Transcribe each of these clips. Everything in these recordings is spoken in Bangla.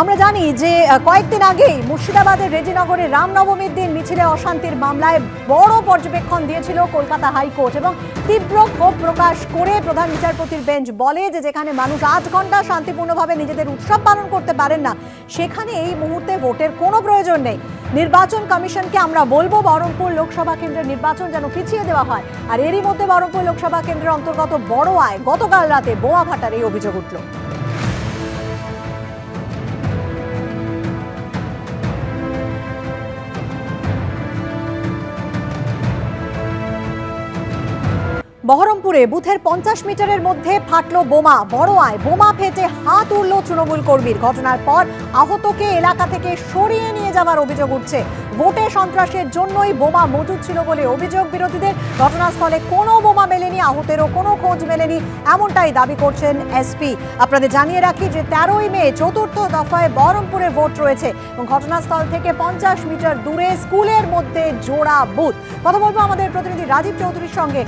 আমরা জানি যে কয়েকদিন আগেই মুর্শিদাবাদের রেজিনগরে রামনবমীর দিন মিছিলে অশান্তির মামলায় বড় পর্যবেক্ষণ দিয়েছিল কলকাতা হাইকোর্ট এবং তীব্র ক্ষোভ প্রকাশ করে প্রধান বিচারপতির বেঞ্চ বলে যে যেখানে মানুষ 8 ঘন্টা শান্তিপূর্ণভাবে নিজেদের উৎসব পালন করতে পারেন না সেখানে এই মুহূর্তে ভোটের কোনো প্রয়োজন নেই। নির্বাচন কমিশনকে আমরা বলবো বহরমপুর লোকসভা কেন্দ্রের নির্বাচন যেন পিছিয়ে দেওয়া হয়। আর এরই মধ্যে বহরমপুর লোকসভা কেন্দ্রের অন্তর্গত বড়োয়ায় গতকাল রাতে বোমা ফাটার এই অভিযোগ উঠল। বহরমপুরে বুথের 50 মিটারের মধ্যে ফাটল বোমা। বড়োয়ায় বোমা ফেটে হাত উড়ল তৃণমূল কর্মীর। ঘটনার পর আহতকে এলাকা থেকে সরিয়ে নিয়ে যাওয়ার অভিযোগ উঠছে। ভোটে সন্ত্রাসের জন্যই বোমা মজুদ ছিল বলে অভিযোগ বিরোধীদের। ঘটনাস্থলে কোনো বোমা মেলেনি, আহতেরও কোনো খোঁজ মেলেনি, এমনটাই দাবি করছেন এসপি। আপনাদের জানিয়ে রাখি যে 13ই মে চতুর্থ দফায় বহরমপুরে ভোট রয়েছে এবং ঘটনাস্থল থেকে 50 মিটার দূরে স্কুলের মধ্যে জোড়া বুথ। কথা বলবো আমাদের প্রতিনিধি রাজীব চৌধুরীর সঙ্গে।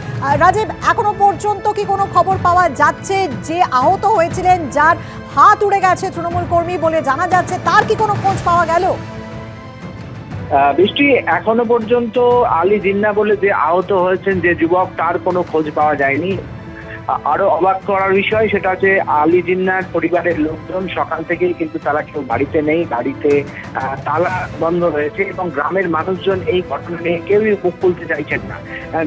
রাজীব, এখনো পর্যন্ত কি কোনো খবর পাওয়া যাচ্ছে যে আহত হয়েছিলেন, যার হাত উড়ে গেছে তৃণমূল কর্মী বলে জানা যাচ্ছে, তার কি কোনো খোঁজ পাওয়া গেল? বৃষ্টি, এখনো পর্যন্ত আলী জিন্না বলে যে আহত হয়েছেন যে যুবক, তার কোনো খোঁজ পাওয়া যায়নি। আরো অবাক করার বিষয় সেটা হচ্ছে আলী জিন্নার পরিবারের লোকজন সকাল থেকেই কিন্তু তারা কেউ বাড়িতে নেই, বাড়িতে তালা বন্ধ রয়েছে এবং গ্রামের মানুষজন এই ঘটনা নিয়ে কেউই মুখ খুলতে চাইছেন না।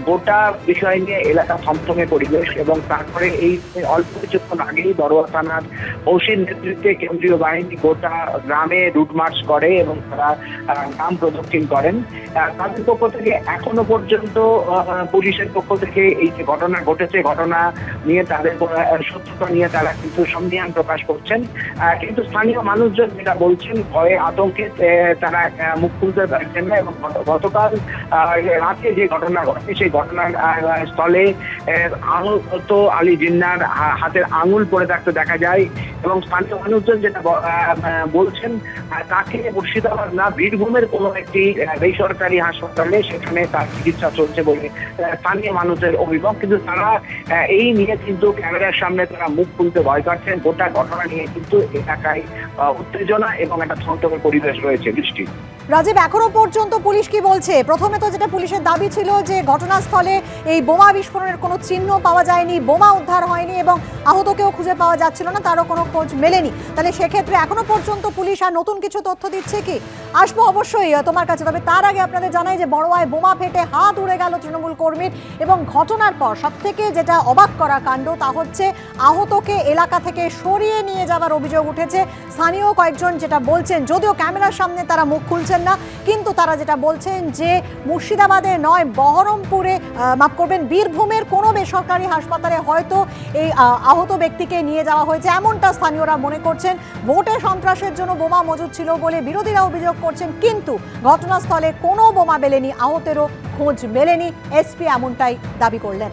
গোটা বিষয় নিয়ে এলাকা থমথমে পরিবেশ এবং তারপরে এই অল্প কিছুক্ষণ আগেই বড়ুয়া থানার ওসির নেতৃত্বে কেন্দ্রীয় বাহিনী গোটা গ্রামে রুট মার্চ করে এবং তারা গ্রাম প্রদক্ষিণ করেন। তাদের পক্ষ থেকে এখনো পর্যন্ত পুলিশের পক্ষ থেকে এই যে ঘটনা ঘটেছে, ঘটনা নিয়ে তাদের সত্যতা নিয়ে তারা কিন্তু সন্দেহান প্রকাশ করছেন। কিন্তু স্থানীয় মানুষজন যেটা বলছেন, ভয়ে আতঙ্কে তারা মুখ খুলতে পারছেন না এবং গতকাল রাতে যে ঘটনা ঘটে সেই ঘটনার স্থলে আহত আলী জিন্নার হাতের আঙুল পড়ে থাকতে দেখা যায় এবং স্থানীয় মানুষজন যেটা বলছেন তাকে মুর্শিদাবাদ না বীরভূমের কোনো একটি বেসরকারি হাসপাতালে সেখানে তার চিকিৎসা চলছে বলে স্থানীয় মানুষের অভিযোগ। কিন্তু তারা এই নিয়ে কিন্তু ক্যামেরার সামনে তারা মুখ খুলতে ভয় পাচ্ছেন। গোটা ঘটনা নিয়ে কিন্তু এলাকায় উত্তেজনা এবং একটা থমথমে পরিবেশ রয়েছে। বৃষ্টি, রাজীব, এখনো পর্যন্ত পুলিশ কি বলছে? প্রথমে তো যেটা পুলিশের দাবি ছিল যে ঘটনাস্থলে এই বোমা বিস্ফোরণের কোনো চিহ্ন পাওয়া যায়নি, বোমা উদ্ধার হয়নি এবং আহতকেও খুঁজে পাওয়া যাচ্ছিল না, তারও কোনো খোঁজ মেলেনি। তাহলে সেক্ষেত্রে এখনো পর্যন্ত পুলিশ আর নতুন কিছু তথ্য দিচ্ছে কি? আসবো অবশ্যই তোমার কাছে, তবে তার আগে আপনাদের জানাই যে বড়োয়ায় বোমা ফেটে হাত উড়ে গেল তৃণমূল কর্মীর এবং ঘটনার পর সবথেকে যেটা অবাক করা কাণ্ড তা হচ্ছে আহতকে এলাকা থেকে সরিয়ে নিয়ে যাওয়ার অভিযোগ উঠেছে। স্থানীয় কয়েকজন যেটা বলছেন, যদিও ক্যামেরার সামনে তারা মুখ খুলছেন না, কিন্তু তারা যেটা বলছেন যে মুর্শিদাবাদে নয় বহরমপুরে, মাফ করবেন, বীরভূমের কোনো বেসরকারি হাসপাতালে হয়তো এই আহত ব্যক্তিকে নিয়ে যাওয়া হয়েছে, এমনটা স্থানীয়রা মনে করছেন। ভোটে সন্ত্রাসের জন্য বোমা মজুদ ছিল বলে বিরোধীরা অভিযোগ করছেন, কিন্তু ঘটনাস্থলে কোনো বোমা মেলেনি, আহতেরও খোঁজ মেলেনি। এসপি এমনটাই দাবি করলেন।